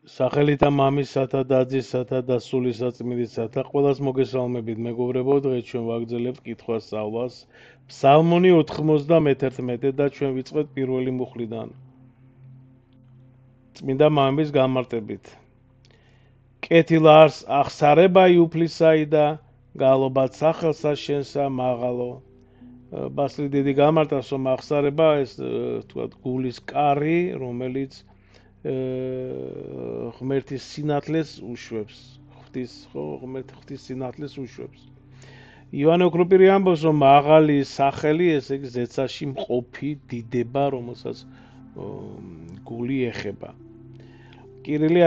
სახელითა მამისათა და ძისათა და სულისაწმინდისათა ყველას მოგესალმებით მეგობრებო, დღეს ჩვენ ვაგრძელებთ კითხვას სწავლას ფსალმონი 91 და ჩვენ ვიწყებთ პირველი მუხლიდან. წმინდა მამის გამარტებით. კეთილ არს ახსარებაი უფლისაი და გალობად სახელსა შენსა მაღალო. ბასილი დიდი გამარტავს, რომ ახსარება ეს თქვათ გულის კარი, რომელიც ღმერთის სინათლეს უშვებს. ღმერთის სინათლეს უშვებს. ივანე ოქროპირი ამბობს, რომ მაღალი სახელი, ესე იგი ზეცაში მყოფი დიდება, რომელსაც გული ეხება. კირილი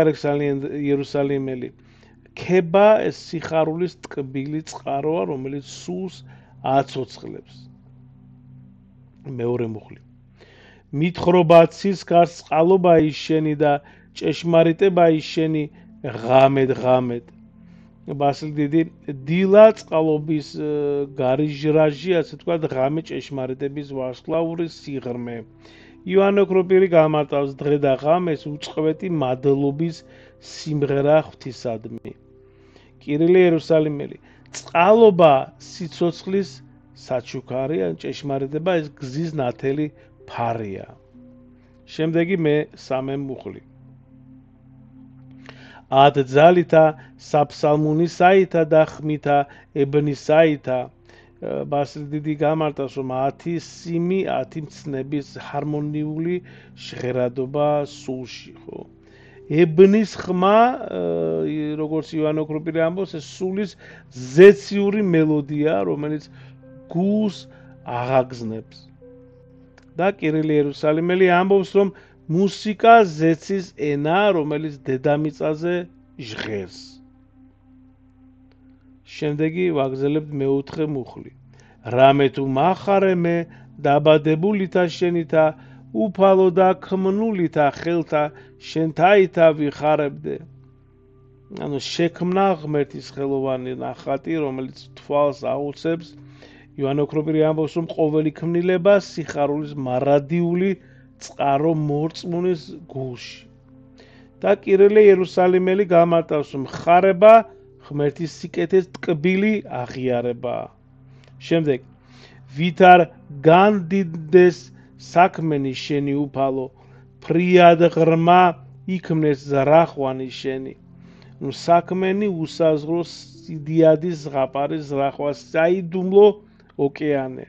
იერუსალიმელი. ქება ეს სიხარულის ტკბილი წყაროა, რომელიც სულს აცოცხლებს. მეორე მუხლი. მithroba ცისკარს წყალობა ისშენი და ჭეშმარიტება ისშენი ღამედ. ბასილი დიდი დილა წყალობის გარიჟრაჟი, ასე თქვა, ღამე ჭეშმარიტების ვარსკვლავური სიღრმე. ივანე ოქროპირი გამარტავს, დღე და ღამეს უწყვეტი მადლობის სიმღერა ღვთისადმი. კირილი იერუსალიმელი. წყალობა სიცოცხლის საჩუქარი, ან ჭეშმარიტება ეს გზის ნათელი ფარია. შემდეგი მე-3 მუხლი. ად ძალითა საფსალმუნისაითა და ხმითა ებნისაითა. ბასილი დიდი გამარტავს, რომ 10 სიმი, 10 მცნების ჰარმონიული ჟღერადობა სულში, ხო? ებნის ხმა, როგორც ივანე ოქროპირი ამბობს, ეს სულის ზეციური მელოდია, რომელიც გულს აღაგზნებს. და კირილი იერუსალიმელი ამბობს, რომ მუსიკა ზეცის ენა, რომელიც დედამიწაზე ჟღერს. შემდეგი ვაგრძელებთ მე-4 მუხლი. რამე თუ მახარემე დაბადებულითა შენითა, უფალო და ქმნულითა ხელთა შენთაითა ვიხარებდე. ანუ შექმნა ღმერთის ხელოვანი ნახატი, რომელიც თვალს აუცებს. ივანე ოქროპირი ამბობს, რომ ყოველი ქმნილება სიხარულის მარადიული წყარო მორწმუნის გულში. და კირილი იერუსალიმელი გამარტავს, რომ ხარება ღმერთის სიკეთეს ტკბილი აღიარებაა. შემდეგ, ვით არ განდიდეს საქმენი შენი უფალო, ფრიად ღრმა იქმნეს ზრახვანი შენი. ნუ საქმენი უსაზღრო სიდიადის ზღაპარი ზრახვა საიდუმლო ოკეანე.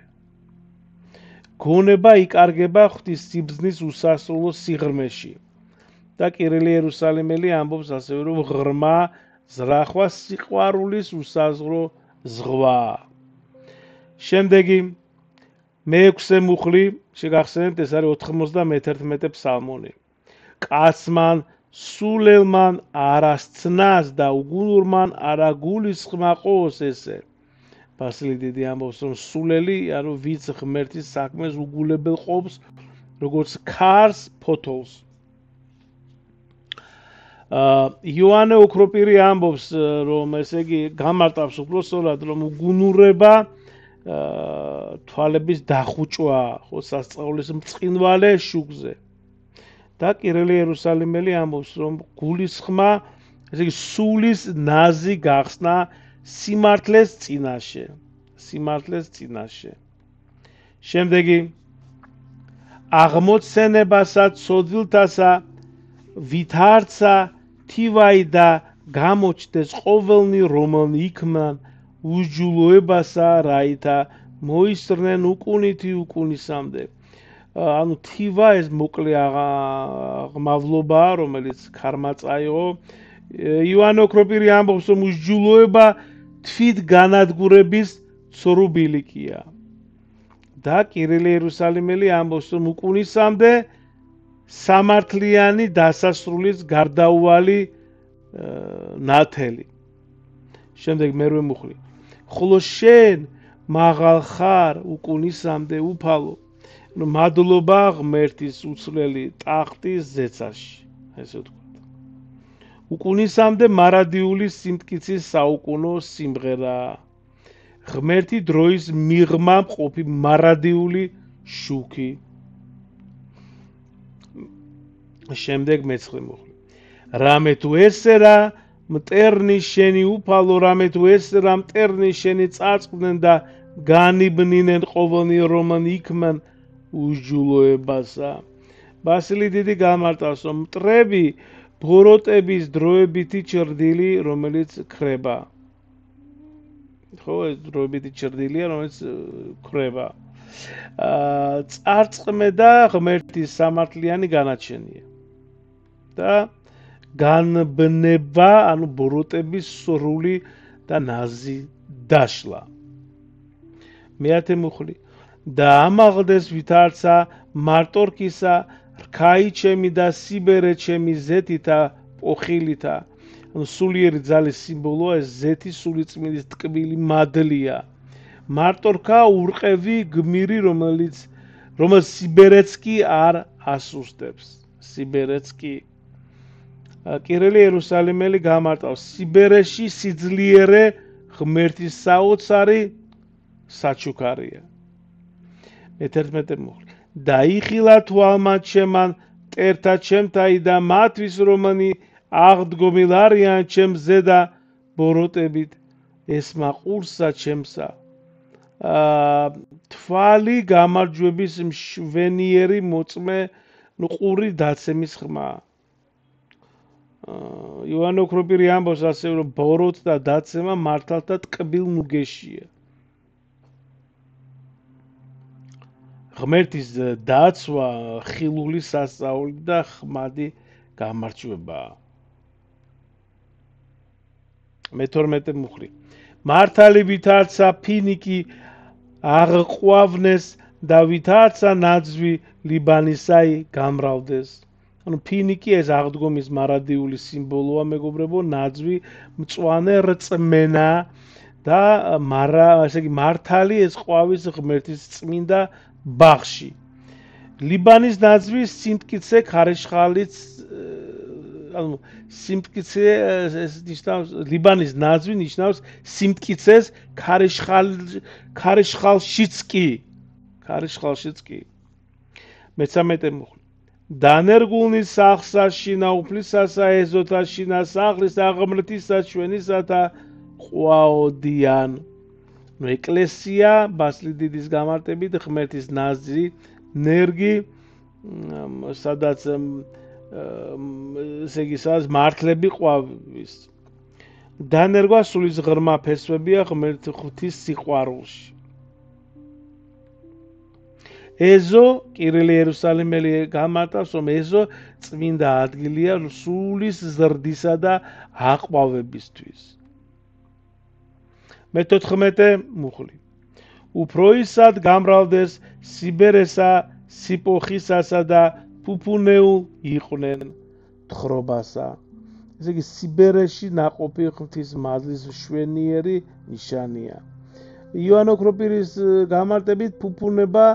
გონება იკარგება ღვთის სიბრძნის უსასრულო სიღრმეში. და კირილი იერუსალიმელი ამბობს ასევე, რომ ღრმა ზრახვა სიყვარულის usazgro ზღვა. შემდეგი მე-6 მუხლი, შეგახსენებთ, ეს არის 91 ფსალმონი. კაცმან სულელმან არასცნას და უგუნურმან არაგულის ხმა ყოს ესე. ბასილი დიდი ამბობს, რომ სულელი, ანუ ვიც ღმერთის საქმეს უგულებელ ყოფს, როგორც ქარს ფოთოლს. ივანე ოქროპირი ამბობს, რომ ესე იგი გამარტავს უბრალოდ, რომ უგუნურება თვალების დახუჭვა, ხო, სასწაულის მწყინვალე შუქზე. და კირილი იერუსალიმელი ამბობს, რომ გულის ხმა, ესე იგი სულის ნაზი გახსნა სიმართლეს წინაშე. შემდეგი აღმოცენებასა ცოდილთასა ვითარცა თივაი და გამოჩდეს ყოველნი რომელნი იქმნან უჯულოებასა რაითა მოისრნენ უკუნითი უკუნისამდე. ანუ თივა ეს მოკლე აღმავლობაა, რომელიც ქარმაწაიღო. ივანე ოქროპირი ამბობს, რომ უჯულოება თვით განადგურების ცრუბილიკია. და კირილი იერუსალიმელი ამბობს, რომ უკუნისამდე სამართლიანი დასასრულის გარდაუვალი ნათელი. შემდეგ მე-8 მუხლი. ხოლო შენ მაღალ ხარ უკუნისამდე უფალო, მადლობა ღმერთის უცვლელი ტახტის ზეცაში, ესე ვთქვათ. უკუნისამდე მარადიული სიმტკიცის საუკუნო სიმღერა. ღმერთი დროის მიღმა მყოფი მარადიული შუქი. შემდეგ მე-9 მუხლი. რამე თუ ესერა მტერნი შენი უფალო რამე თუ ესერა მტერნი შენი წარწყდნენ და განიბნინენ ყოველნი რომან იქმან უსჯულოებასა ბასილი დიდი გამარტავს რომ მტრები ბოროტების დროებითი ჭრდილი რომელიც ქრება ხო ეს დროებითი ჭრდილია რომელიც ქრება წარწყმე და ღმერთის სამართლიანი განაჩენია და განბნება ანუ ბოროტების სრული და ნაზი დაშლა მეათე მუხლი და ამაღლდეს ვითარცა მარტორკისა რქაი ჩემი და სიბერე ჩემი ზეთითა პოხილითა ანუ სულიერი ძალის სიმბოლოა ეს ზეთი სულიწმინდის ტკბილი მადლია მარტორკა ურყევი გმირი რომელიც სიბერეც კი არ ასუსტებს სიბერეც კი კირილი იერუსალიმელი გამარტავს სიბერეში სიძლიერე ღმერთის საოცარი საჩუქარია მე-11 მუხლი დაიხილა თვალმა ჩემან მტერთა ჩემთაი და მათთვის რომანი აღდგომილ არიან ჩემ ზედა ბოროტებით ესმა ყურსა ჩემსა თვალი გამარჯვების მშვენიერი მოწმე ყური დაცემის ხმა იოანე ოქროპირი ამბობს ასევე რომ ბოროტ და დაცემა მართალთა ტკბილ ნუგეშია ღმერთის დაცვა ხილული სასწაული და ხმადი გამარჯვებაა მე-12 მუხლი მართალი ვითარცა ფინიკი აღყვავნეს და ვითარცა ნაძვი ლიბანისაი გამრავლდეს ანუ ფინიკი ეს აღდგომის მარადიული სიმბოლოა მეგობრებო ნაძვი მწვანე რწმენა და ესე იგი მართალი ეს ყვავის ღმერთის წმინდა ბაღში ლიბანის ნაძვის სიმტკიცე ქარიშხალიც ანუ სიმტკიცე ეს ნიშნავს ლიბანის ნაძვი ნიშნავს სიმტკიცეს ქარიშხალშიც კი მე-13 მუხლი დანერგულნი სახსა შინა უფლისასა ეზოთა შინა სახლის აღმრთისა ჩვენისათა ყვაოდიან ეკლესია ბასილი დიდის გამარტებით ღმერთის ნაზი ნერგი სადაც ესე იგი სადაც მართლები ყვავის დანერგვა სულის ღრმა ფესვებია ღმერთ ღვთის სიყვარულში ეზო კირილი იერუსალიმელი გამარტავს რომ ეზო წმინდა ადგილია სულის ზრდისა და აყვავებისთვის მე-14 მუხლი უფროისად გამრავლდეს სიბერესა სიპოხისასა და ფუფუნეულ იყვნენ თხრობასა ესე იგი სიბერეში ნაყოფი ღვთის მადლის მშვენიერი ნიშანია იოანე ოქროპირის გამარტებით ფუფუნება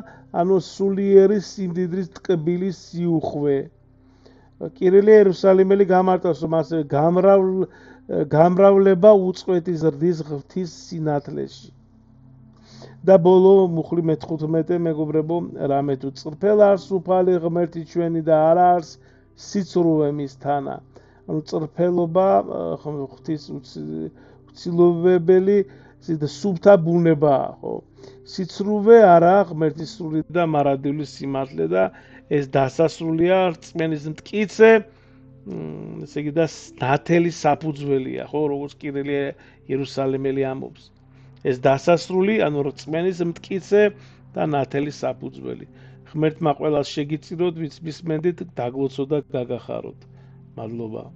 ანუ სულიერი სიმდიდრის ტკბილი სიუხვე კირილი იერუსალიმელი გამარტავს რომ ასე გამრავლება უწყვეტი ზრდის ღვთის სინათლეში და ბოლო მუხლი მე-15 მეგობრებო რამე თუ წრფელ არს უფალი ღმერთი ჩვენი და არ არის სიცრუე მისთანა ანუ წრფელობა ღვთის უცილობელი სუფთა ბუნებაა ხო სიცრუე არა ღმერთის სრული და მარადიული სიმართლე და ეს დასასრულია რწმენის მტკიცე ესე იგი და ნათელი საფუძველია ხო როგორც კირილი იერუსალიმელი ამბობს ეს დასასრული ანუ რწმენის მტკიცე და ნათელი საფუძველი ღმერთმა ყველას შეგიწიროთ ვიც მისმენდით დაგლოცოთ და გაგახაროთ მადლობა